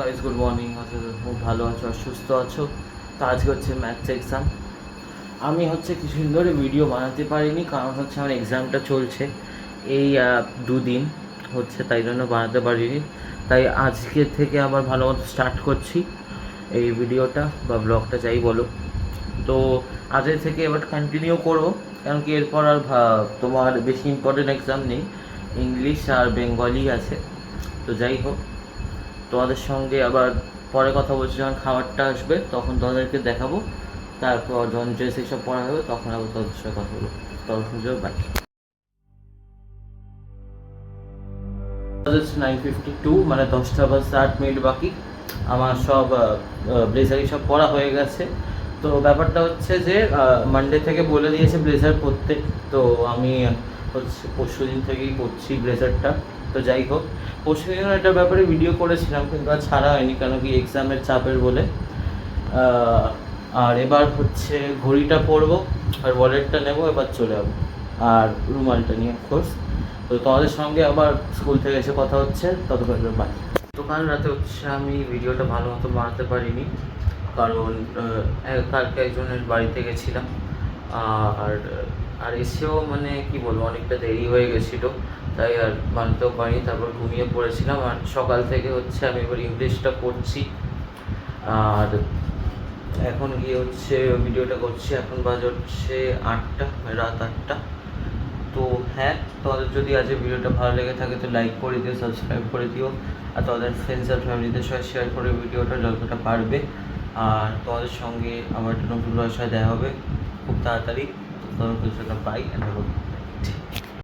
Guys, good morning. আশা করি খুব ভালো আছো আর সুস্থ আছো। তো আজকে হচ্ছে ম্যাথস এক্সাম। আমি কিছুদিন ধরে ভিডিও বানাতে পারিনি, কারণ আমার এক্সামটা চলছে এই দুদিন তাই জন্য বানাতে পারিনি। তাই আজকে থেকে আবার ভালো মতো স্টার্ট করছি এই ভিডিওটা বা ব্লগটা, যাই বলো। তো আজকে থেকে এবার কন্টিনিউ করবো, কারণ কি এরপর আর তোমার বেশি ইম্পর্টেন্ট এক্সাম নেই, ইংলিশ আর বেঙ্গলি আছে। তো যাই হোক, তোমাদের সঙ্গে আবার পরে কথা বলছি, যখন খাবারটা আসবে তখন তোমাদেরকে দেখাবো। তারপর যখন ড্রেস এইসব পড়া হবে তখন আবার তোমাদের সঙ্গে কথা বলবো। তখন সুযোগ বাকি 9:52, মানে 10:08 বাকি। আমার সব ব্লেজারই সব পড়া হয়ে গেছে। তো ব্যাপারটা যে মানডে থেকে বলে দিয়েছে ব্লেজার পরতে। তো আমি পরশু দিন থেকেই পরছি ব্লেজারটা। তো যাই হোক, পরশু দিন এটার ব্যাপারে ভিডিও করেছিলাম, কিন্তু আর ছাড়া হয়নি, কারণ কি এক্সামের চাপের বলে। আর এবার ঘড়িটা পরবো আর ওয়ালেটটা নেবো, এবার চলে যাবো, আর রুমালটা নিয়ে অফকোর্স। তো তোমাদের সঙ্গে আবার স্কুল থেকে এসে কথা হচ্ছে, ততক্ষণ বাই। তো কাল রাতে আমি ভিডিওটা ভালো মতো বানাতে পারিনি, কারণ কালকে একজনের বাড়িতে গেছিলাম। আর আর এসেও মানে কি বলবো, অনেকটা দেরি হয়ে গেছিলো, তাই আর বানাতেও পারিনি। তারপর ঘুমিয়ে পড়েছিলাম। আর সকাল থেকে আমি এবার ইংলিশটা করছি, আর এখন গিয়ে ভিডিওটা করছি। এখন বাজে 8টা, রাত 8টা। তো হ্যাঁ, তোমাদের যদি আজকে ভিডিওটা ভালো লেগে থাকে তো লাইক করে দিও, সাবস্ক্রাইব করে দিও, আর তোমাদের ফ্রেন্ডস আর ফ্যামিলিদের সঙ্গে শেয়ার করে ভিডিওটা যতটা পারবে। আর তোমাদের সঙ্গে আমার একটা নতুন ভাষায় দেখা হবে খুব তাড়াতাড়ি। তোমাদের সাথে বাই।